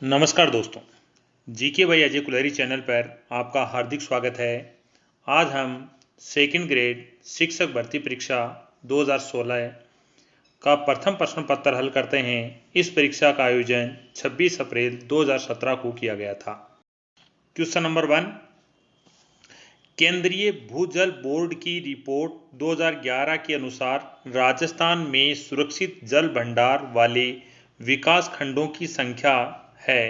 नमस्कार दोस्तों, GK by Ajay Kulhari channel पर आपका हार्दिक स्वागत है। आज हम सेकंड ग्रेड शिक्षक भर्ती परीक्षा 2016 का प्रथम प्रश्न पत्र हल करते हैं। इस परीक्षा का आयोजन 26 अप्रैल 2017 को किया गया था। क्वेश्चन नंबर 1, केंद्रीय भूजल बोर्ड की रिपोर्ट 2011 के अनुसार राजस्थान में सुरक्षित जल भंडार वाले विकास खंडों की संख्या है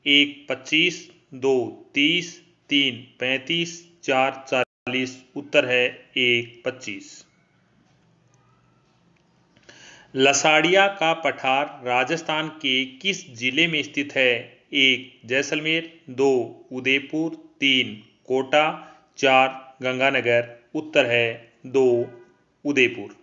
1 25, 2 30, 3 35, 4 40। उत्तर है 1 25। लसाड़िया का पठार राजस्थान के किस जिले में स्थित है? 1 जैसलमेर, 2 उदयपुर, 3 कोटा, 4 गंगानगर। उत्तर है 2 उदयपुर।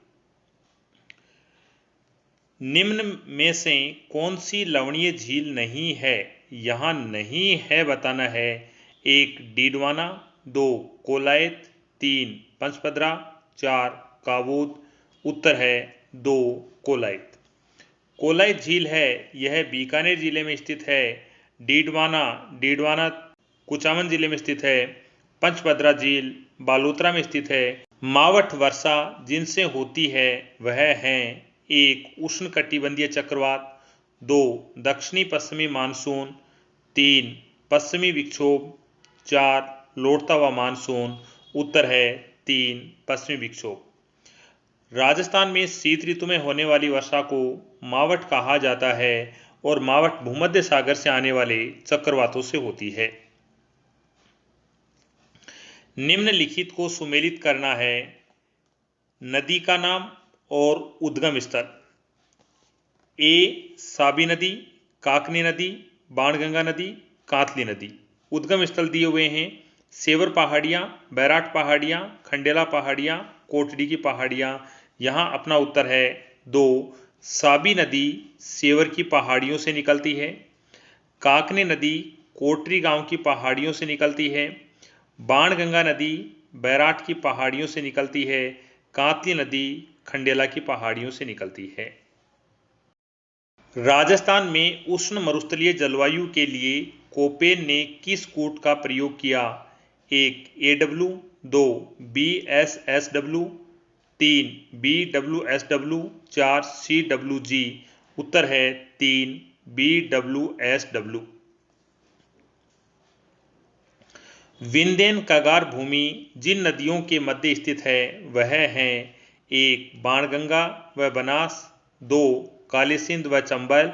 निम्न में से कौन सी लवणीय झील नहीं है? यहाँ नहीं है बताना है। 1 डीडवाना, 2 कोलायत, 3 पंचपदरा, 4 काबूद। उत्तर है 2 कोलायत। कोलायत झील है यह बीकानेर जिले में स्थित है। डीडवाना कुचामन जिले में स्थित है। पंचपदरा झील बालोतरा में स्थित है। मावठ वर्षा जिनसे होती है वह है 1 उष्णकटिबंधीय चक्रवात, 2 दक्षिणी पश्चिमी मानसून, 3 पश्चिमी विक्षोभ, 4 लौटता हुआ मानसून। उत्तर है 3 पश्चिमी विक्षोभ। राजस्थान में शीत ऋतु में होने वाली वर्षा को मावठ कहा जाता है और मावठ भूमध्य सागर से आने वाले चक्रवातों से होती है। निम्नलिखित को सुमेलित करना है। नदी का नाम और उद्गम स्थल। ए साबी नदी, काकनी नदी, बाणगंगा नदी, कातली नदी। उद्गम स्थल दिए हुए हैं सेवर पहाड़ियाँ, बैराट पहाड़ियाँ, खंडेला पहाड़ियाँ, कोटड़ी की पहाड़ियाँ। यहाँ अपना उत्तर है 2 साबी नदी सेवर की पहाड़ियों से निकलती है। काकनी नदी कोटरी गांव की पहाड़ियों से निकलती है। बाणगंगा नदी बैराट की पहाड़ियों से निकलती है। कातली नदी खंडेला की पहाड़ियों से निकलती है। राजस्थान में उष्ण मरुस्थलीय जलवायु के लिए कोपेन ने किस कूट का प्रयोग किया? 1 AW, 2 BSSW, 3 BWSW, 4 CWG। उत्तर है 3 BWSW। विंध्यन कगार भूमि जिन नदियों के मध्य स्थित है वह हैं 1 बाणगंगा व बनास, 2 काली सिंध व चंबल,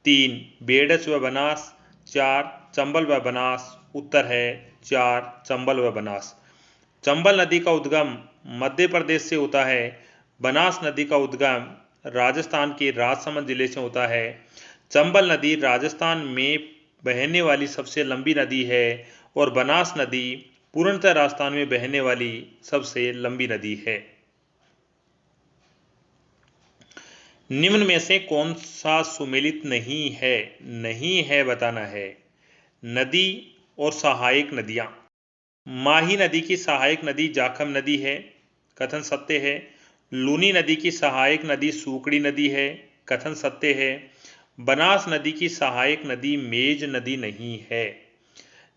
3 बेडच व बनास, 4 चंबल व बनास। उत्तर है 4 चंबल व बनास। चंबल नदी का उद्गम मध्य प्रदेश से होता है। बनास नदी का उद्गम राजस्थान के राजसमंद जिले से होता है। चंबल नदी राजस्थान में बहने वाली सबसे लंबी नदी है और बनास नदी पूर्णतः राजस्थान में बहने वाली सबसे लंबी नदी है। निम्न में से कौन सा सुमेलित नहीं है? नहीं है बताना है। नदी और सहायक नदियां। माही नदी की सहायक नदी जाखम नदी है, कथन सत्य है। लूनी नदी की सहायक नदी सूकड़ी नदी है, कथन सत्य है। बनास नदी की सहायक नदी मेज नदी नहीं है,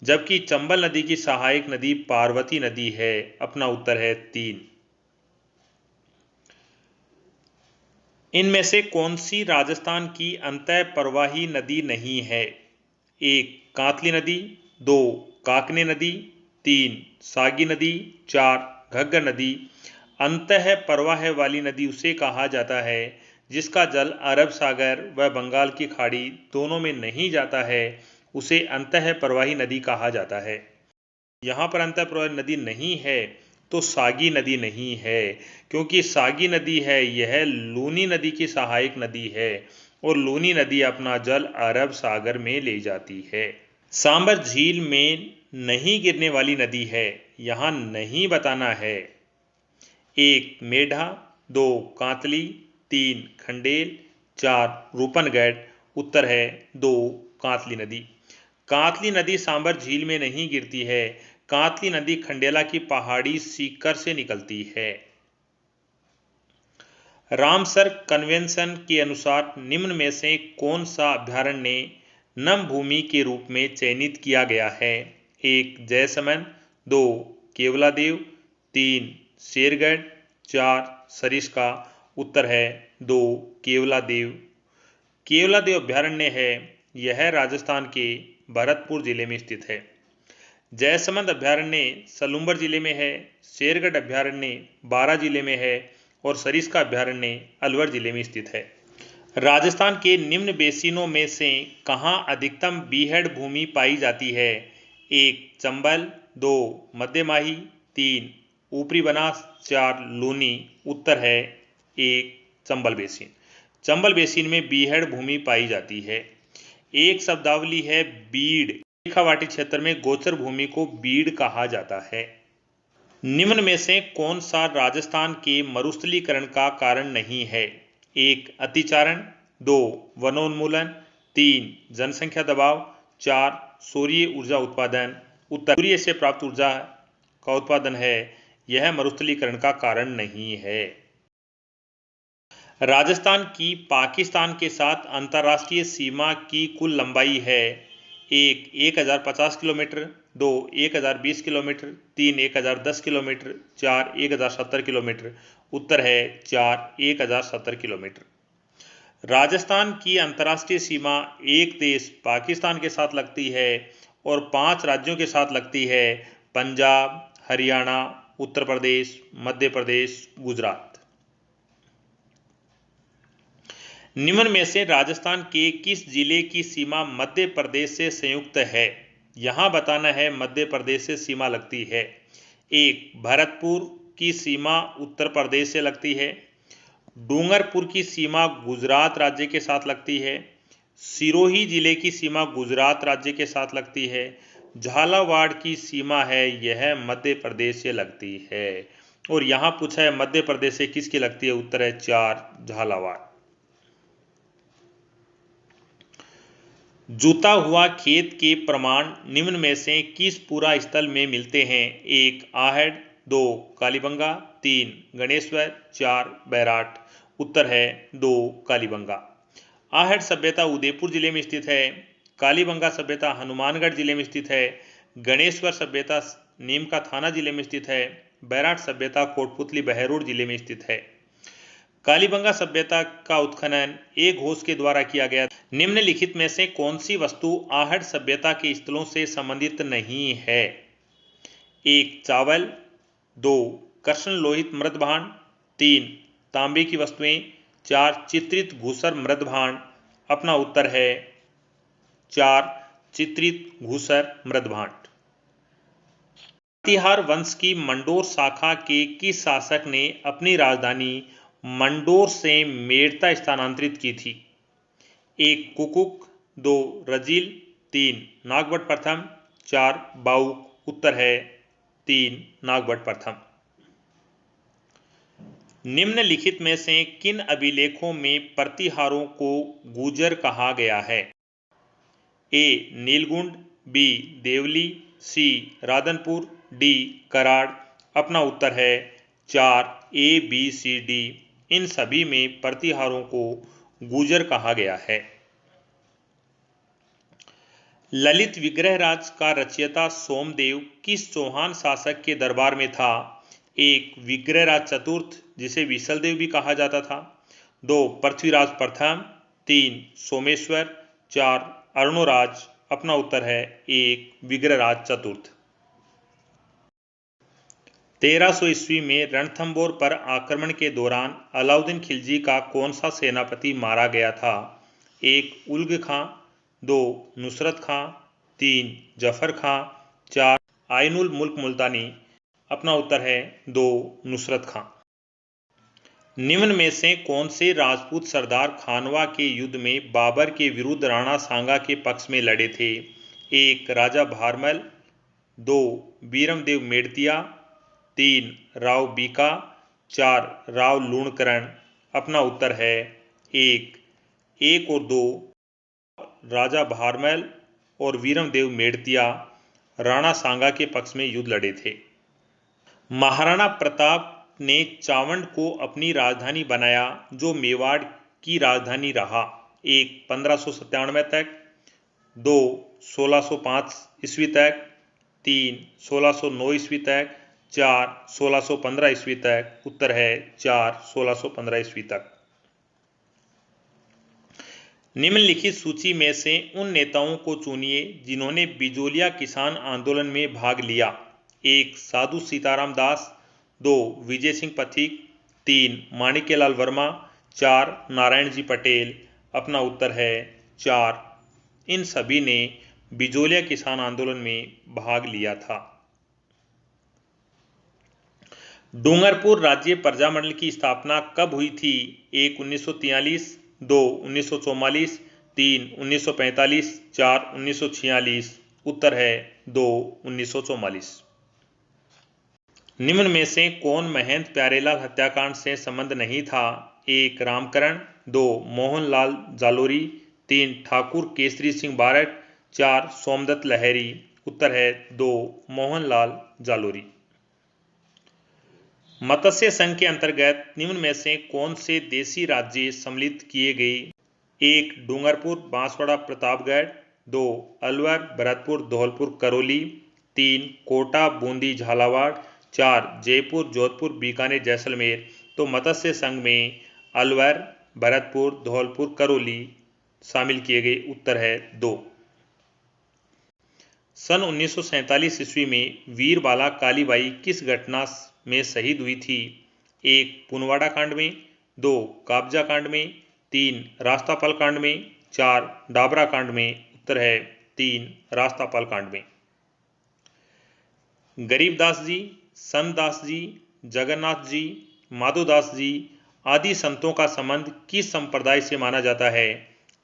जबकि चंबल नदी की सहायक नदी पार्वती नदी है। अपना उत्तर है 3। इनमें से कौन सी राजस्थान की अंतः प्रवाही नदी नहीं है? 1 कातली नदी, 2 काकनी नदी, 3 सागी नदी, 4 घग्गर नदी। अंतः प्रवाह वाली नदी उसे कहा जाता है जिसका जल अरब सागर व बंगाल की खाड़ी दोनों में नहीं जाता है, उसे अंतः प्रवाही नदी कहा जाता है। यहाँ पर अंतः प्रवाही नदी नहीं है तो सागी नदी नहीं है, क्योंकि सागी नदी है यह लूनी नदी की सहायक नदी है और लूनी नदी अपना जल अरब सागर में ले जाती है। सांबर झील में नहीं गिरने वाली नदी है, यहाँ नहीं बताना है। 1 मेढा, 2 कातली, 3 खंडेल, 4 रूपनगढ़। उत्तर है 2 कातली नदी। कातली नदी सांबर झील में नहीं गिरती है। कातली नदी खंडेला की पहाड़ी सीकर से निकलती है। रामसर कन्वेंशन के अनुसार निम्न में से कौन सा अभ्यारण्य नम भूमि के रूप में चयनित किया गया है? 1 जयसमंद, 2 केवलादेव, 3 शेरगढ़, 4 सरिस्का। उत्तर है 2 केवलादेव। केवलादेव अभ्यारण्य है, यह राजस्थान के भरतपुर जिले में स्थित है। जयसमंद अभ्यारण्य सलूम्बर जिले में है, शेरगढ़ अभ्यारण्य बारां जिले में है और सरिस्का अभ्यारण्य अलवर जिले में स्थित है। राजस्थान के निम्न बेसिनों में से कहाँ अधिकतम बीहड़ भूमि पाई जाती है? 1 चंबल, 2 मध्यमाही, 3 ऊपरी बनास, 4 लूनी। उत्तर है 1 चंबल बेसिन। चंबल बेसिन में बीहड़ भूमि पाई जाती है। एक शब्दावली है बीड़। शेखावाटी क्षेत्र में गोचर भूमि को बीड़ कहा जाता है। निम्न में से कौन सा राजस्थान के मरुस्थलीकरण का कारण नहीं है? 1 अतिचारण, 2 वनोन्मूलन, 3 जनसंख्या दबाव, 4 सौरीय ऊर्जा उत्पादन। उत्तर सूर्य से प्राप्त ऊर्जा का उत्पादन है, यह मरुस्थलीकरण का कारण नहीं है। राजस्थान की पाकिस्तान के साथ अंतर्राष्ट्रीय सीमा की कुल लंबाई है? 1 1050 किलोमीटर, 2 1020 किलोमीटर, 3 1010 किलोमीटर, 4 1070 किलोमीटर। उत्तर है 4 1070 किलोमीटर। राजस्थान की अंतर्राष्ट्रीय सीमा एक देश पाकिस्तान के साथ लगती है और 5 राज्यों के साथ लगती है: पंजाब, हरियाणा, उत्तर प्रदेश, मध्य प्रदेश, गुजरात। निम्न में से राजस्थान के किस जिले की सीमा मध्य प्रदेश से संयुक्त है? यहां बताना है मध्य प्रदेश से सीमा लगती है। 1 भरतपुर की सीमा उत्तर प्रदेश से लगती है, डूंगरपुर की सीमा गुजरात राज्य के साथ लगती है, सिरोही जिले की सीमा गुजरात राज्य के साथ लगती है, झालावाड़ की सीमा है यह मध्य प्रदेश से लगती है। और यहां पूछा है मध्य प्रदेश से किसकी लगती है? उत्तर है 4 झालावाड़। जुता हुआ खेत के प्रमाण निम्न में से किस पूरा स्थल में मिलते हैं? 1 आहड़, 2 कालीबंगा, 3 गणेश्वर, 4 बैराट। उत्तर है 2 कालीबंगा। आहड़ सभ्यता उदयपुर जिले में स्थित है, कालीबंगा सभ्यता हनुमानगढ़ जिले में स्थित है, गणेश्वर सभ्यता नीमका थाना जिले में स्थित है, बैराट सभ्यता कोटपुतली बहरोड जिले में स्थित है। कालीबंगा सभ्यता का उत्खनन एक घोष के द्वारा किया गया। निम्नलिखित में से कौन सी वस्तु आहड़ सभ्यता के स्थलों से संबंधित नहीं है? 1 चावल, 2 कृष्ण लोहित मृद भांड, 3 तांबे की वस्तुएं, 4 चित्रित घूसर मृद भांड। अपना उत्तर है 4 चित्रित घूसर मृद भांड। प्रतिहार वंश की मंडोर शाखा के किस शासक ने अपनी राजधानी मंडोर से मेड़ता स्थानांतरित की थी? 1 कुकुक, 2 रजील, 3 नागभट्ट प्रथम, 4 बाउक। उत्तर है 3 नागभट्ट प्रथम। निम्नलिखित में से किन अभिलेखों में प्रतिहारों को गुजर कहा गया है? ए नीलगुंड, बी देवली, सी राधनपुर, डी कराड़। अपना उत्तर है 4 A, B, C, D। इन सभी में प्रतिहारों को गुजर कहा गया है। ललित विग्रहराज का रचयिता सोमदेव किस चौहान शासक के दरबार में था? 1 विग्रहराज चतुर्थ, जिसे विशलदेव भी कहा जाता था, 2 पृथ्वीराज प्रथम, 3 सोमेश्वर, 4 अरुणोराज। अपना उत्तर है 1 विग्रहराज चतुर्थ। 1300 ईस्वी में रणथंभौर पर आक्रमण के दौरान अलाउद्दीन खिलजी का कौन सा सेनापति मारा गया था? 1 उल्ग खां, 2 नुसरत खां, 3 जफर खां, 4 आइनुल मुल्क मुल्तानी। अपना उत्तर है 2 नुसरत खां। निम्न में से कौन से राजपूत सरदार खानवा के युद्ध में बाबर के विरुद्ध राणा सांगा के पक्ष में लड़े थे? 1 राजा भारमल, 2 बीरमदेव मेड़तिया, 3 राव बीका, 4 राव लूणकरण। अपना उत्तर है 1 और 2 राजा भारमल और वीरमदेव मेड़तिया राणा सांगा के पक्ष में युद्ध लड़े थे। महाराणा प्रताप ने चावंड को अपनी राजधानी बनाया, जो मेवाड़ की राजधानी रहा। 1 1597 तक, 2 1605 ईस्वी तक, 3 1609 ईस्वी तक, 4 1615 ईस्वी तक। उत्तर है 4 1615 ईस्वी तक। निम्नलिखित सूची में से उन नेताओं को चुनिए जिन्होंने बिजोलिया किसान आंदोलन में भाग लिया। 1 साधु सीताराम दास, 2 विजय सिंह पथिक, 3 माणिक्यलाल वर्मा, 4 नारायण जी पटेल। अपना उत्तर है 4। इन सभी ने बिजोलिया किसान आंदोलन में भाग लिया था। डूंगरपुर राज्य प्रजामंडल की स्थापना कब हुई थी? 1 1943, 2 1944, 3 1945, 4 1946। उत्तर है 2 1944। निम्न में से कौन महंत प्यारेलाल हत्याकांड से संबंध नहीं था? 1 रामकरण, 2 मोहनलाल जालोरी, 3 ठाकुर केसरी सिंह बारट, 4 सोमदत्त लहरी। उत्तर है 2 मोहनलाल जालोरी। मत्स्य संघ के अंतर्गत निम्न में से कौन से देशी राज्य सम्मिलित किए गए? 1 डूंगरपुर बांसवाड़ा प्रतापगढ़, 2 अलवर भरतपुर धौलपुर करौली, 3 कोटा बूंदी झालावाड़, 4 जयपुर जोधपुर बीकानेर जैसलमेर। तो मत्स्य संघ में अलवर भरतपुर धौलपुर करौली शामिल किए गए। उत्तर है 2। सन 1947 ईस्वी में वीरबाला कालीबाई किस घटना में शहीद हुई थी? 1 पुनवाड़ा कांड में, 2 काबजा कांड में, 3 रास्तापाल कांड में, 4 डाबरा कांड में। उत्तर है 3 रास्तापाल कांड में। गरीबदास जी, संतदास जी, जगन्नाथ जी, माधोदास जी आदि संतों का संबंध किस संप्रदाय से माना जाता है?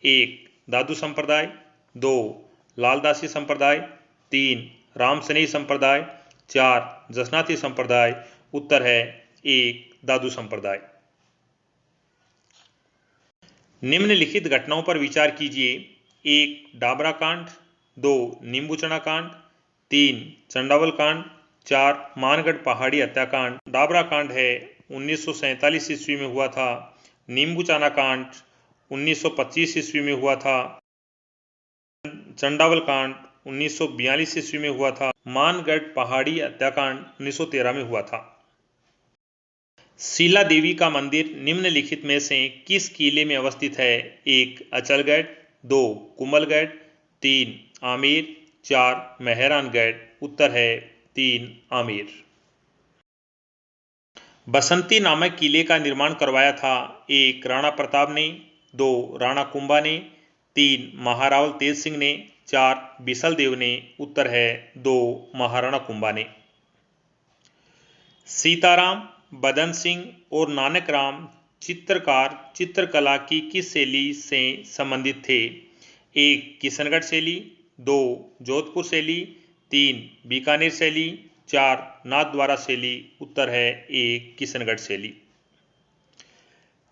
1 दादू संप्रदाय, 2 लालदासी संप्रदाय, 3 रामसनेही संप्रदाय, 4 जसनाती संप्रदाय। उत्तर है 1 दादू संप्रदाय। निम्नलिखित घटनाओं पर विचार कीजिए। 1 डाबरा कांड, 2 नींबूचना कांड, 3 चंडावल कांड, 4 मानगढ़ पहाड़ी हत्याकांड। डाबरा कांड है 1947 ईस्वी में हुआ था। नींबूचना कांड 1925 ईस्वी में हुआ था। चंडावल कांड 1942 ईस्वी में हुआ था। मानगढ़ पहाड़ी हत्याकांड 1913 में हुआ था। शीला देवी का मंदिर निम्नलिखित में से किस किले में अवस्थित है? 1 अचलगढ़, 2 कुंभलगढ़, 3 आमेर, 4 मेहरानगढ़। उत्तर है 3 आमेर। बसंती नामक किले का निर्माण करवाया था। 1 राणा प्रताप ने, 2 राणा कुंभा ने, 3 महारावल तेज सिंह ने, 4 बिसल देव ने। उत्तर है 2 महाराणा कुंभा ने। सीताराम, बदन सिंह और नानक राम चित्रकार चित्रकला की किस शैली से संबंधित थे? 1 किशनगढ़ शैली, 2 जोधपुर शैली, 3 बीकानेर शैली, 4 नाथद्वारा शैली। उत्तर है 1 किशनगढ़ शैली।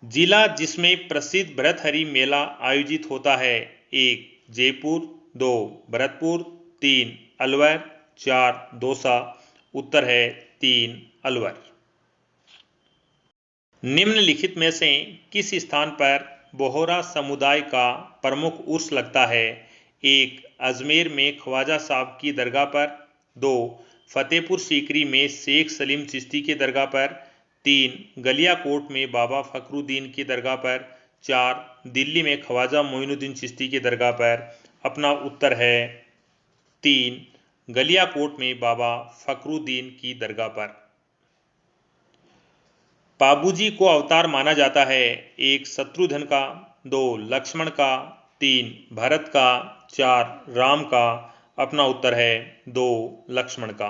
जिला जिसमें प्रसिद्ध भर्तृहरि मेला आयोजित होता है? 1 जयपुर, 2 भरतपुर, 3 अलवर, 4 दौसा। उत्तर है 3 अलवर। निम्नलिखित में से किस स्थान पर बोहरा समुदाय का प्रमुख उर्स लगता है? 1 अजमेर में ख्वाजा साहब की दरगाह पर, 2 फतेहपुर सीकरी में शेख सलीम चिश्ती की दरगाह पर, 3 गलियाकोट में बाबा फखरुद्दीन की दरगाह पर, 4 दिल्ली में ख्वाजा मोइनुद्दीन चिश्ती की दरगाह पर। अपना उत्तर है 3 गलियाकोट में बाबा फखरुद्दीन की दरगाह पर। बाबूजी को अवतार माना जाता है? 1 शत्रुघ्न का, 2 लक्ष्मण का, 3 भरत का, 4 राम का। अपना उत्तर है 2 लक्ष्मण का।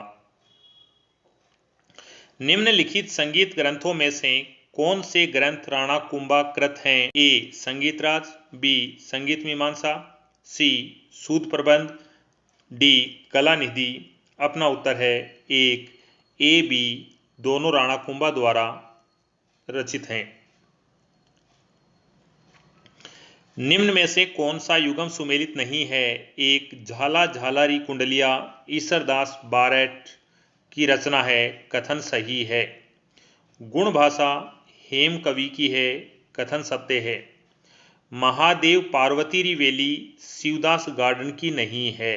निम्नलिखित संगीत ग्रंथों में से कौन से ग्रंथ राणा कुंभा कृत हैं? ए संगीतराज, बी संगीत मीमांसा, सी सूद प्रबंध, डी कला निधि। अपना उत्तर है 1 ए बी दोनों राणा कुंभा द्वारा रचित हैं। निम्न में से कौन सा युगम सुमेलित नहीं है? 1 झाला झालारी कुंडलिया ईसरदास बारट की रचना है, कथन सही है। गुण भाषा हेम कवि की है, कथन सत्य है। महादेव पार्वती रिवेली शिवदास गार्डन की नहीं है।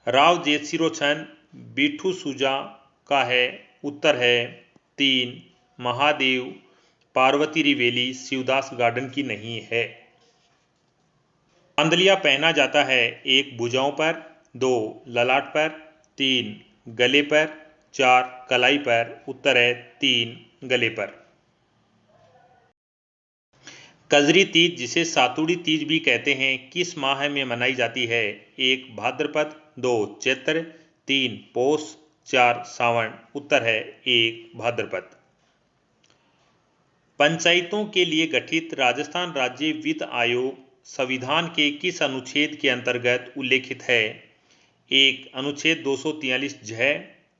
राव जेतसिरोछन बिठू सुजा का है। उत्तर है 3 महादेव पार्वती रिवेली शिवदास गार्डन की नहीं है। चांदलिया पहना जाता है 1 भुजाओं पर, 2 ललाट पर, 3 गले पर, 4 कलाई पर। उत्तर है 3 गले पर। कजरी तीज, जिसे सातुड़ी तीज भी कहते हैं, किस माह में मनाई जाती है? 1 भाद्रपद, 2 चैत्र, 3 पौष, 4 सावन। उत्तर है 1 भाद्रपद। पंचायतों के लिए गठित राजस्थान राज्य वित्त आयोग संविधान के किस अनुच्छेद के अंतर्गत उल्लेखित है? 1 अनुच्छेद 243 ज,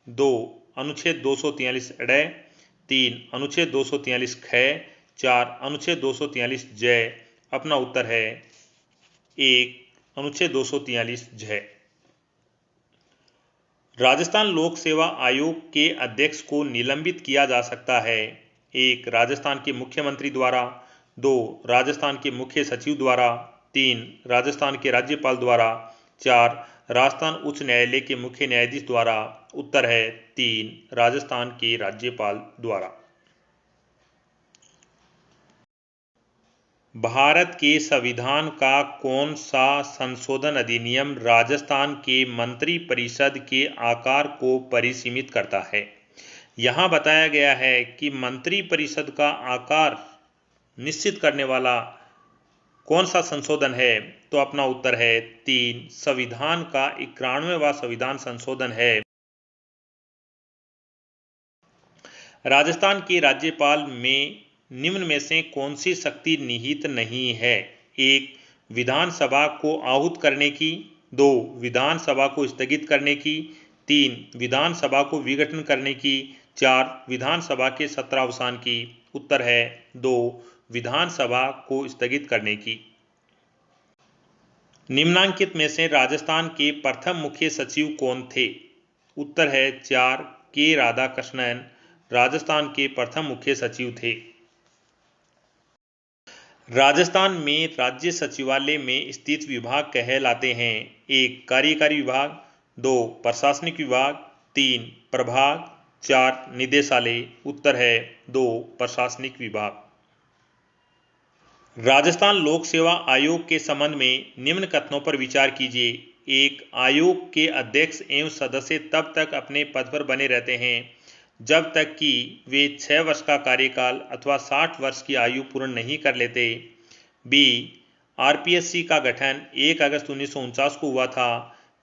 2 अनुच्छेद 243 ड़, 3 अनुच्छेद 243 ख, 4 अनुच्छेद 243 ज। अपना उत्तर है 1 अनुच्छेद 243 ज। राजस्थान लोक सेवा आयोग के अध्यक्ष को निलंबित किया जा सकता है। 1 राजस्थान के मुख्यमंत्री द्वारा, 2 राजस्थान के मुख्य सचिव द्वारा, 3 राजस्थान के राज्यपाल द्वारा, 4 राजस्थान उच्च न्यायालय के मुख्य न्यायाधीश द्वारा। उत्तर है 3 राजस्थान के राज्यपाल द्वारा। भारत के संविधान का कौन सा संशोधन अधिनियम राजस्थान के मंत्रिपरिषद के आकार को परिसीमित करता है? यहाँ बताया गया है कि मंत्रिपरिषद का आकार निश्चित करने वाला कौन सा संशोधन है? तो अपना उत्तर है 3 संविधान का 91वां संविधान संशोधन है। राजस्थान के राज्यपाल में निम्न में से कौन सी शक्ति निहित नहीं है? 1 विधानसभा को आहूत करने की, 2 विधानसभा को स्थगित करने की, 3 विधानसभा को विघटन करने की, 4 विधानसभा के सत्रावसान की। उत्तर है 2 विधानसभा को स्थगित करने की। निम्नांकित में से राजस्थान के प्रथम मुख्य सचिव कौन थे? उत्तर है 4 के राधाकृष्णन राजस्थान के प्रथम मुख्य सचिव थे। राजस्थान में राज्य सचिवालय में स्थित विभाग कहलाते हैं? 1 कार्यकारी विभाग, 2 प्रशासनिक विभाग, 3 प्रभाग, 4 निदेशालय। उत्तर है 2 प्रशासनिक विभाग। राजस्थान लोक सेवा आयोग के संबंध में निम्न कथनों पर विचार कीजिए। 1 आयोग के अध्यक्ष एवं सदस्य तब तक अपने पद पर बने रहते हैं जब तक कि वे 6 वर्ष का कार्यकाल अथवा 60 वर्ष की आयु पूर्ण नहीं कर लेते। बी आरपीएससी का गठन 1 अगस्त 1949 को हुआ था।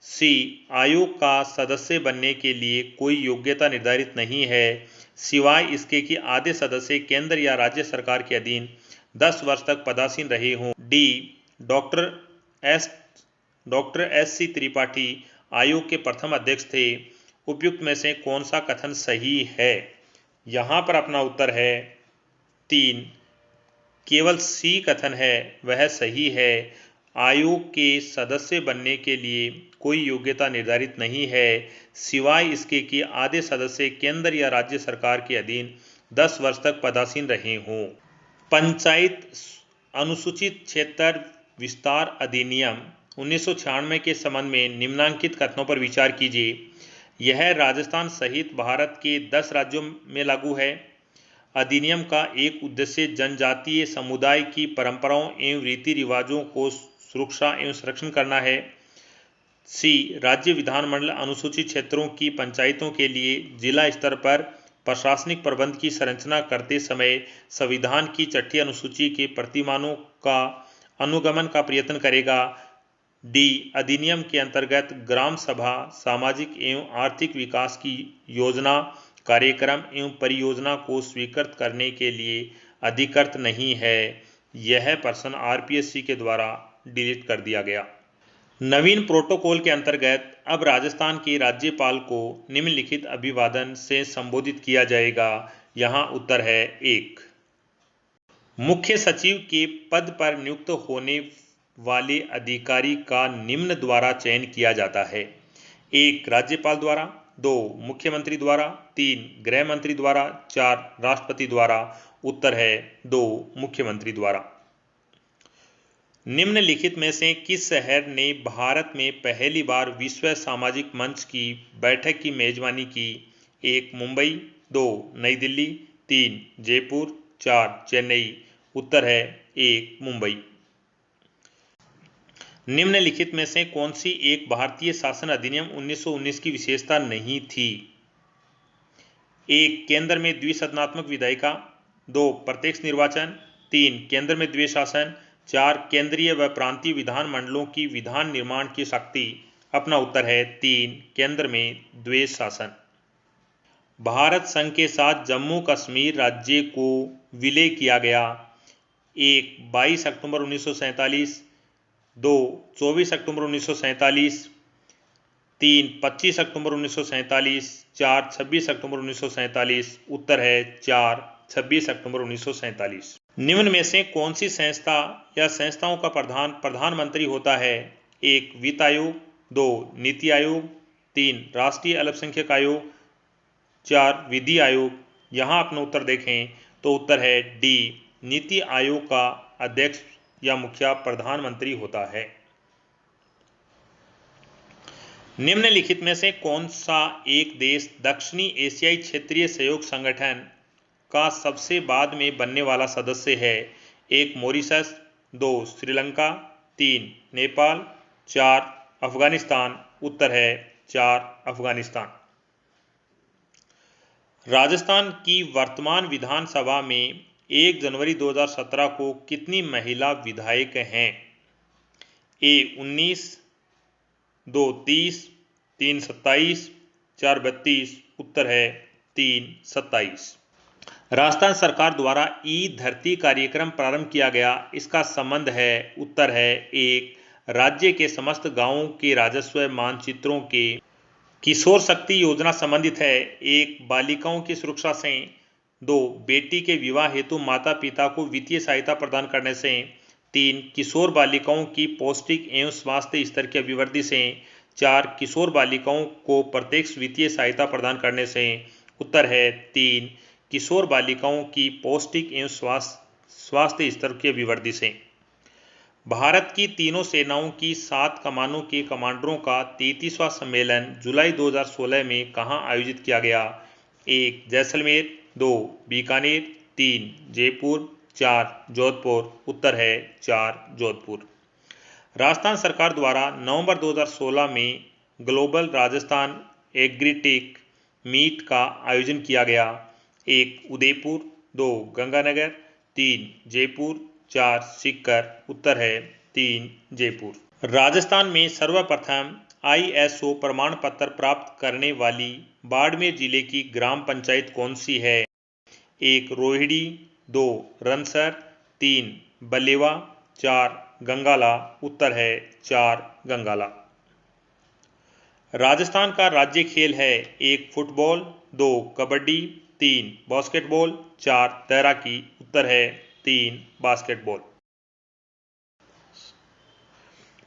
सी आयोग का सदस्य बनने के लिए कोई योग्यता निर्धारित नहीं है सिवाय इसके कि आधे सदस्य केंद्र या राज्य सरकार के अधीन 10 वर्ष तक पदासीन रहे हों। D doctor S C Tripathi आयोग के प्रथम अध्यक्ष थे। उपयुक्त में से कौन सा कथन सही है? यहाँ पर अपना उत्तर है 3 केवल सी कथन है वह सही है। आयोग के सदस्य बनने के लिए कोई योग्यता निर्धारित नहीं है सिवाय इसके कि आधे सदस्य केंद्र या राज्य सरकार के अधीन 10 वर्ष तक पदासीन रहे हों। पंचायत अनुसूचित क्षेत्र विस्तार अधिनियम 1996 के संबंध में निम्नांकित कथनों पर विचार कीजिए। यह राजस्थान सहित भारत के 10 राज्यों में लागू है। अधिनियम का एक उद्देश्य जनजातीय समुदाय की परंपराओं एवं रीति रिवाजों को सुरक्षा एवं संरक्षण करना है। सी राज्य विधानमंडल अनुसूचित क्षेत्रों की पंचायतों के लिए जिला स्तर पर प्रशासनिक प्रबंध की संरचना करते समय संविधान की 6ठी अनुसूची के प्रतिमानों का अनुगमन का प्रयत्न करेगा। डी अधिनियम के अंतर्गत ग्राम सभा सामाजिक एवं आर्थिक विकास की योजना, कार्यक्रम एवं परियोजना को स्वीकृत करने के लिए अधिकृत नहीं है। यह प्रश्न आरपीएससी के द्वारा डिलीट कर दिया गया। नवीन प्रोटोकॉल के अंतर्गत अब राजस्थान के राज्यपाल को निम्नलिखित अभिवादन से संबोधित किया जाएगा। यहाँ उत्तर है 1 मुख्य सचिव के पद पर नियुक्त होने वाले अधिकारी का निम्न द्वारा चयन किया जाता है। 1 राज्यपाल द्वारा, 2 मुख्यमंत्री द्वारा, 3 गृह मंत्री द्वारा, 4 राष्ट्रपति द्वारा। उत्तर है 2 मुख्यमंत्री द्वारा। निम्नलिखित में से किस शहर ने भारत में पहली बार विश्व सामाजिक मंच की बैठक की मेजबानी की? 1. मुंबई, 2. नई दिल्ली, 3. जयपुर, 4. चेन्नई। उत्तर है 1. मुंबई। निम्नलिखित में से कौन सी एक भारतीय शासन अधिनियम 1919 की विशेषता नहीं थी? 1. केंद्र में द्विसदनात्मक विधायिका, 2. प्रत्यक्ष निर्वाचन, 3. केंद्र में द्वै शासन, 4. केंद्रीय व प्रांतीय विधान मंडलों की विधान निर्माण की शक्ति। अपना उत्तर है 3. केंद्र में द्वै शासन। भारत संघ के साथ जम्मू कश्मीर राज्य को विलय किया गया। 1. 22 अक्टूबर 1947, 2. 24 अक्टूबर 1947, 3. 25 अक्टूबर 1947, 4. 26 अक्टूबर 1947। उत्तर है 4. 26 अक्टूबर 1947। निम्न में से कौन सी संस्था या संस्थाओं का प्रधानमंत्री होता है? 1. वित्त आयोग, 2. नीति आयोग, 3. राष्ट्रीय अल्पसंख्यक आयोग, 4. विधि आयोग। यहाँ अपना उत्तर देखें तो उत्तर है डी. नीति आयोग का अध्यक्ष या मुखिया प्रधानमंत्री होता है। निम्नलिखित में से कौन सा एक देश दक्षिणी एशियाई क्षेत्रीय सहयोग संगठन का सबसे बाद में बनने वाला सदस्य है? 1. मॉरिशस, 2. श्रीलंका, 3. नेपाल, 4. अफगानिस्तान। उत्तर है 4. अफगानिस्तान। राजस्थान की वर्तमान विधानसभा में 1 जनवरी 2017 को कितनी महिला विधायक हैं? A. 19, 2. 30, 3. 27, 4. 32। उत्तर है 3. 27। राजस्थान सरकार द्वारा ई धरती कार्यक्रम प्रारंभ किया गया, इसका संबंध है? उत्तर है 1. राज्य के समस्त गांवों के राजस्व मानचित्रों के। किशोर शक्ति योजना संबंधित है? 1. बालिकाओं की सुरक्षा से, 2. बेटी के विवाह हेतु माता पिता को वित्तीय सहायता प्रदान करने से, 3. किशोर बालिकाओं की पौष्टिक एवं स्वास्थ्य स्तर की अभिवृद्धि से, 4. किशोर बालिकाओं को प्रत्यक्ष वित्तीय सहायता प्रदान करने से। उत्तर है 3. किशोर बालिकाओं की पौष्टिक एवं स्वास्थ्य स्तर की अभिवृद्धि से। भारत की तीनों सेनाओं की 7 कमानों के कमांडरों का 33वां सम्मेलन जुलाई 2016 में कहां आयोजित किया गया? 1. जैसलमेर, 2. बीकानेर, 3. जयपुर, 4. जोधपुर। उत्तर है 4. जोधपुर। राजस्थान सरकार द्वारा नवंबर 2016 में ग्लोबल राजस्थान एग्रीटेक मीट का आयोजन किया गया। 1. उदयपुर, 2. गंगानगर, 3. जयपुर, 4. सीकर। उत्तर है 3. जयपुर। राजस्थान में सर्वप्रथम ISO प्रमाण पत्र प्राप्त करने वाली बाड़मेर जिले की ग्राम पंचायत कौन सी है? 1. रोहिणी, 2. रनसर, 3. बलेवा, 4. गंगाला। उत्तर है 4. गंगाला। राजस्थान का राज्य खेल है? 1. फुटबॉल, 2. कबड्डी, 3. बास्केटबॉल, 4. तैराकी। उत्तर है 3. बास्केटबॉल।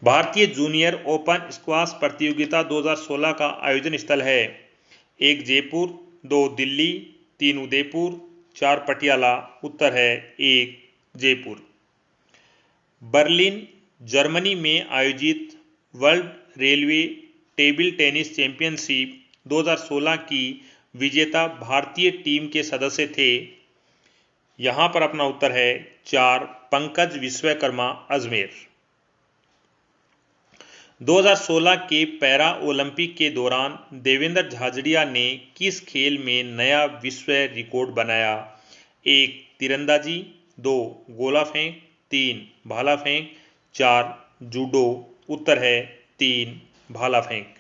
भारतीय जूनियर ओपन स्क्वाश प्रतियोगिता 2016 का आयोजन स्थल है? 1. जयपुर, 2. दिल्ली, 3. उदयपुर, 4. पटियाला। उत्तर है 1. जयपुर। बर्लिन, जर्मनी में आयोजित world railway table tennis championship 2016 की विजेता भारतीय टीम के सदस्य थे? यहां पर अपना उत्तर है 4. पंकज विश्वकर्मा, अजमेर। 2016 के पैरा ओलंपिक के दौरान देवेंद्र झाझड़िया ने किस खेल में नया विश्व रिकॉर्ड बनाया? 1. तीरंदाजी, 2. गोला फेंक, 3. भाला फेंक, 4. जूडो। उत्तर है 3. भाला फेंक।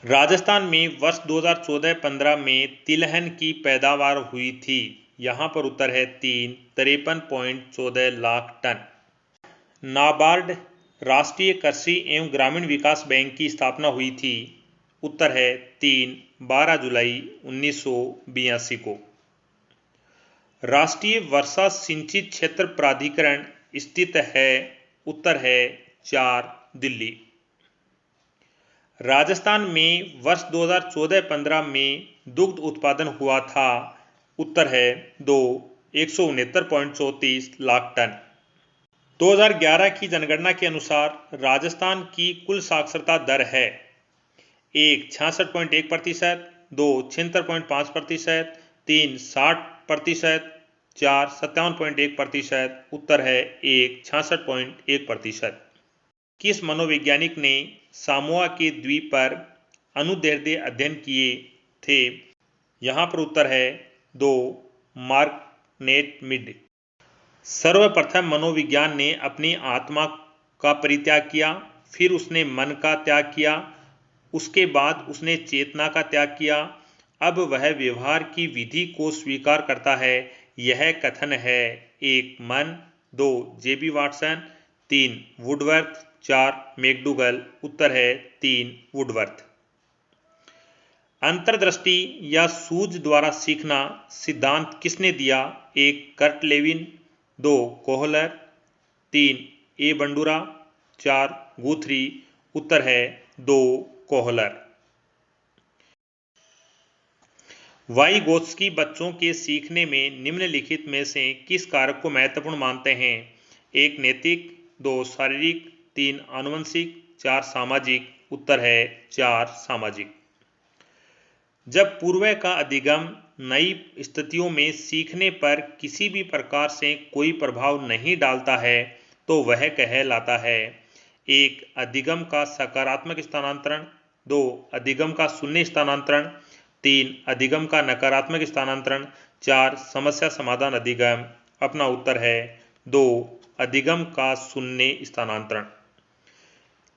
राजस्थान में वर्ष 2014-15 में तिलहन की पैदावार हुई थी? यहां पर उत्तर है 3. 53.14 लाख टन। नाबार्ड राष्ट्रीय कृषि एवं ग्रामीण विकास बैंक की स्थापना हुई थी? उत्तर है 3. 12 जुलाई 1982 को। राष्ट्रीय वर्षा सिंचित क्षेत्र प्राधिकरण स्थित है? उत्तर है 4. दिल्ली। राजस्थान में वर्ष 2014-15 में दुग्ध उत्पादन हुआ था? उत्तर है 2. 169.34 लाख टन। 2011 की जनगणना के अनुसार राजस्थान की कुल साक्षरता दर है: 1 66.1%, 2 76.5%, 3 60%, 4 57.1%। उत्तर है 1 66.1%। किस मनोवैज्ञानिक ने सामोआ के द्वीप पर अनुदैर्ध्य अध्ययन किए थे? यहाँ पर उत्तर है 2 मार्गरेट मीड। सर्वप्रथम मनोविज्ञान ने अपनी आत्मा का परित्याग किया, फिर उसने मन का त्याग किया, उसके बाद उसने चेतना का त्याग किया। अब वह व्यवहार की विधि को स्वीकार करता है। यह कथन है: 1 मन, 2 जेबी वाटसन, 3 वुडवर्थ, 4 मैकडूगल। उत्तर है 3 वुडवर्थ। अंतर्दृष्टि या सूझ द्वारा सीखना सिद्धांत किसने दिया? 1 कर्ट लेविन, 2 कोहलर, 3 ए बंडूरा, 4 गुथरी। उत्तर है 2 कोहलर। वाइगोत्स्की बच्चों के सीखने में निम्नलिखित में से किस कारक को महत्वपूर्ण मानते हैं? 1 नैतिक, 2 शारीरिक, 3 आनुवंशिक, 4 सामाजिक। उत्तर है 4 सामाजिक। जब पूर्व का अधिगम नई स्थितियों में सीखने पर किसी भी प्रकार से कोई प्रभाव नहीं डालता है तो वह कहलाता है: 1 अधिगम का सकारात्मक स्थानांतरण, 2 अधिगम का शून्य स्थानांतरण, 3 अधिगम का नकारात्मक स्थानांतरण, 4 समस्या समाधान अधिगम। अपना उत्तर है 2 अधिगम का शून्य स्थानांतरण।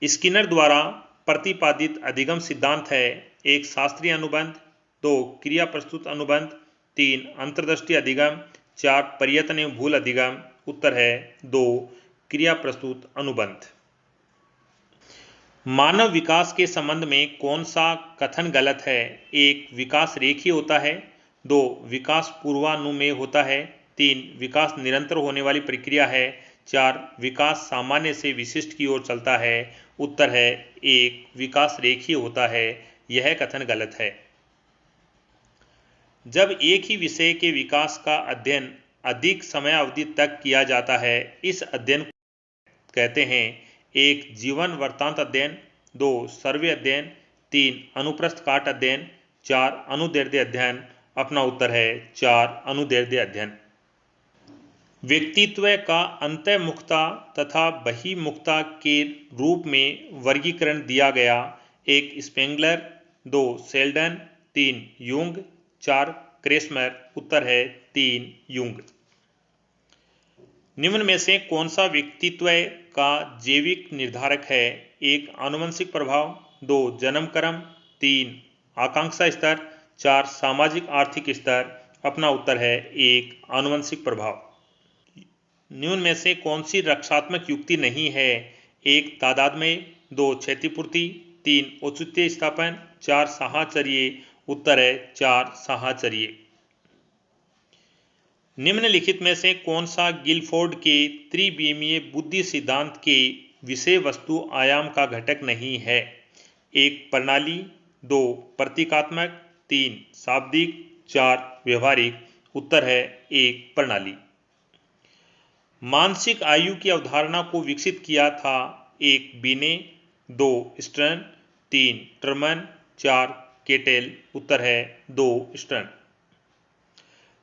स्किनर द्वारा प्रतिपादित अधिगम सिद्धांत है: 1 शास्त्रीय अनुबंध, 2 क्रिया प्रस्तुत अनुबंध, 3 अंतर्दृष्टि अधिगम, 4 प्रयत्न एवं भूल अधिगम। उत्तर है 2 क्रिया प्रस्तुत अनुबंध। मानव विकास के संबंध में कौन सा कथन गलत है? 1 विकास रेखीय होता है, 2 विकास पूर्वानुमेय होता है, 3 विकास निरंतर होने वाली प्रक्रिया है, 4 विकास सामान्य से विशिष्ट की ओर चलता है। उत्तर है 1 विकास रेखीय होता है। यह कथन गलत है। जब एक ही विषय के विकास का अध्ययन अधिक समयावधि तक किया जाता है, इस अध्ययन को कहते हैं: 1 जीवन वृत्तांत अध्ययन, 2 सर्वे अध्ययन, 3 अनुप्रस्थ काट अध्ययन, 4 अनुदैर्ध्य अध्ययन। अपना उत्तर है 4 अनुदैर्ध्य अध्ययन। व्यक्तित्व का अंतर्मुखता तथा बहिर्मुखता के रूप में वर्गीकरण दिया गया: 1 स्पेंगलर, 2 सेल्डन, 3 यूंग, 4 क्रेस्मर। उत्तर है 3 यूंग। निम्न में से कौन सा व्यक्तित्व का जैविक निर्धारक है? 1 आनुवंशिक प्रभाव, 2 जन्म क्रम, 3 आकांक्षा स्तर, 4 सामाजिक आर्थिक स्तर। अपना उत्तर है 1 आनुवंशिक प्रभाव। निम्न में से कौन सी रक्षात्मक युक्ति नहीं है? 1 तादात्म्य, 2 क्षतिपूर्ति, 3 औचित्य स्थापन, 4 साहचर्य। उत्तर है 4 साहचर्य। निम्नलिखित में से कौन सा गिलफोर्ड के त्रिविमीय बुद्धि सिद्धांत के विषय वस्तु आयाम का घटक नहीं है? 1 प्रणाली, 2 प्रतीकात्मक, 3 शाब्दिक, 4 व्यवहारिक। उत्तर है 1 प्रणाली। मानसिक आयु की अवधारणा को विकसित किया था: 1 बिने, 2 स्टर्न, 3 टर्मन, 4 केटेल। उत्तर है 2 स्टर्न।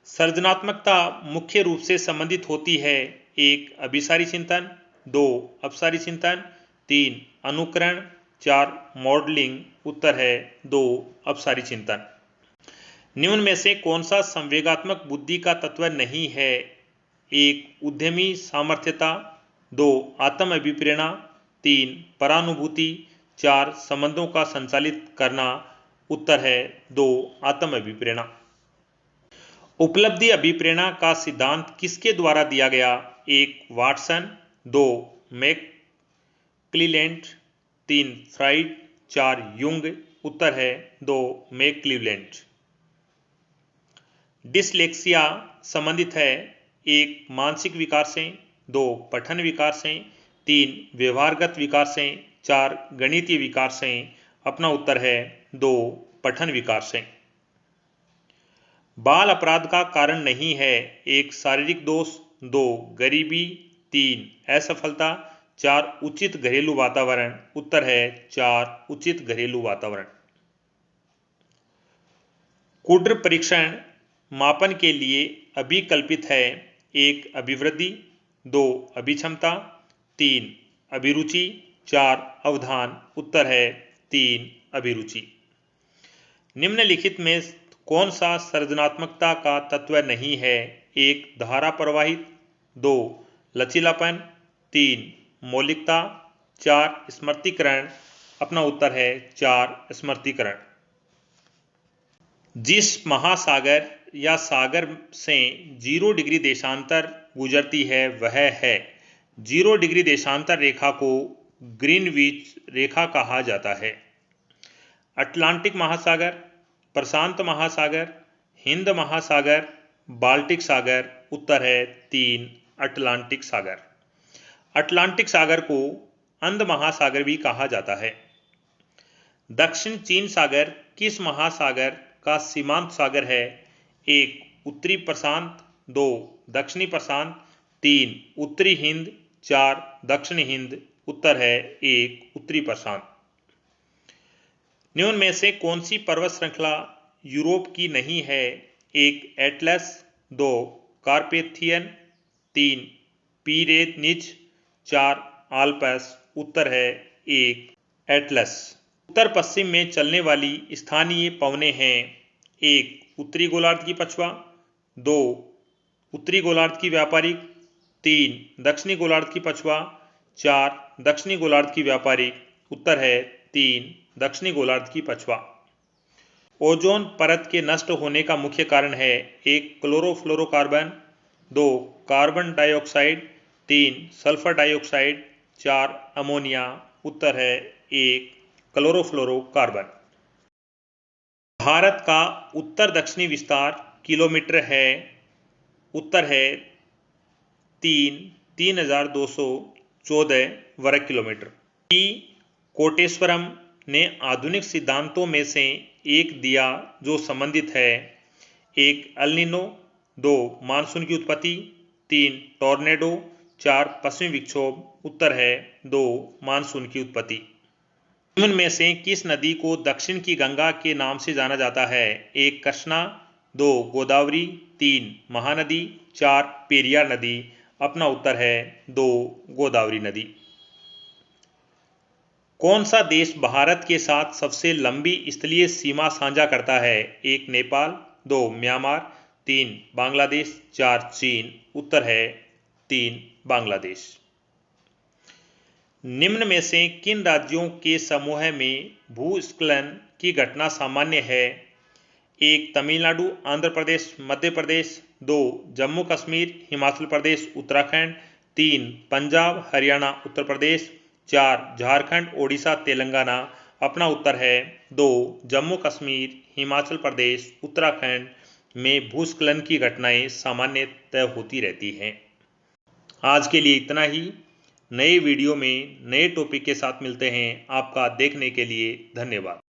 सृजनात्मकता मुख्य रूप से संबंधित होती है: 1 अभिसारी चिंतन, 2 अपसारी चिंतन, 3 अनुकरण, 4 मॉडलिंग। उत्तर है 2 अपसारी चिंतन। निम्न में से कौन सा संवेगात्मक बुद्धि का तत्व नहीं है? 1 उद्यमी सामर्थ्यता, 2 आत्म अभिप्रेरणा, 3 परानुभूति, 4 संबंधों का संचालित करना। उत्तर है 2 आत्म अभिप्रेरणा। उपलब्धि अभिप्रेरणा का सिद्धांत किसके द्वारा दिया गया? 1 वाटसन, 2 मैकक्लीलैंड, 3 फ्राइड, 4 यूंग। उत्तर है 2 मैकक्लीलैंड। डिसलेक्सिया संबंधित है: 1 मानसिक विकार से, 2 पठन विकार से, 3 व्यवहारगत विकार से, 4 गणितीय विकार से। अपना उत्तर है 2 पठन विकार से। बाल अपराध का कारण नहीं है: 1 शारीरिक दोष, 2 गरीबी, 3 असफलता, 4 उचित घरेलू वातावरण। उत्तर है 4 उचित घरेलू वातावरण। कुड्र परीक्षण मापन के लिए अभिकल्पित है। 1 अभिवृद्धि, 2 अभिक्षमता, 3 अभिरुचि, 4 अवधान। उत्तर है 3 अभिरुचि। निम्नलिखित में कौन सा सृजनात्मकता का तत्व नहीं है? 1 धारा प्रवाहित, 2 लचीलापन, 3 मौलिकता, 4 स्मृतिकरण। अपना उत्तर है 4 स्मृतिकरण। जिस महासागर या सागर से 0 डिग्री देशांतर गुजरती है वह है। 0 डिग्री देशांतर रेखा को ग्रीनविच रेखा कहा जाता है। अटलांटिक महासागर, प्रशांत महासागर, हिंद महासागर, बाल्टिक सागर। उत्तर है 3 अटलांटिक सागर। अटलांटिक सागर को अंध महासागर भी कहा जाता है। दक्षिण चीन सागर किस महासागर का सीमांत सागर है? 1 उत्तरी प्रशांत, 2 दक्षिणी प्रशांत, 3 उत्तरी हिंद, 4 दक्षिणी हिंद। उत्तर है 1 उत्तरी प्रशांत। निम्न में से कौन सी पर्वत श्रृंखला यूरोप की नहीं है? 1 एटलस, 2 कार्पेथियन, 3 पीरेनीज, 4 आल्प्स। उत्तर है 1 एटलस। उत्तर पश्चिम में चलने वाली स्थानीय पवनें हैं। 1 उत्तरी गोलार्ध की पछुआ, 2 उत्तरी गोलार्ध की व्यापारिक, 3 दक्षिणी गोलार्ध की पछुआ, 4 दक्षिणी गोलार्ध की व्यापारिक। उत्तर है 3 दक्षिणी गोलार्ध की पछुआ। ओजोन परत के नष्ट होने का मुख्य कारण है। 1 chlorofluorocarbon, 2 carbon dioxide, 3 sulphur dioxide, 4 ammonia. उत्तर है 1 क्लोरोफ्लोरोकार्बन। भारत का उत्तर दक्षिणी विस्तार किलोमीटर है। उत्तर है 3214 वर्ग किलोमीटर। कोटेश्वरम ने आधुनिक सिद्धांतों में से एक दिया जो संबंधित है। 1 एल नीनो, 2 मानसून की उत्पत्ति, 3 टॉर्नेडो, 4 पश्चिमी विक्षोभ। उत्तर है 2 मानसून की उत्पत्ति। निम्न में से किस नदी को दक्षिण की गंगा के नाम से जाना जाता है? 1 कृष्णा, 2 गोदावरी, 3 महानदी, 4 पेरियार नदी। अपना उत्तर है 2 गोदावरी नदी। कौन सा देश भारत के साथ सबसे लंबी स्थलीय सीमा साझा करता है? 1 नेपाल, 2 म्यांमार, 3 बांग्लादेश, 4 चीन। उत्तर है 3 बांग्लादेश। निम्न में से किन राज्यों के समूह में भूस्खलन की घटना सामान्य है? 1 तमिलनाडु, आंध्र प्रदेश, मध्य प्रदेश, 2 जम्मू कश्मीर, हिमाचल प्रदेश, उत्तराखंड, 3 पंजाब, हरियाणा, उत्तर प्रदेश, 4 झारखंड, ओडिशा, तेलंगाना। अपना उत्तर है 2 जम्मू कश्मीर, हिमाचल प्रदेश, उत्तराखंड में भूस्खलन की घटनाएं सामान्यतः होती रहती हैं। आज के लिए इतना ही। नए वीडियो में नए टॉपिक के साथ मिलते हैं। आपका देखने के लिए धन्यवाद।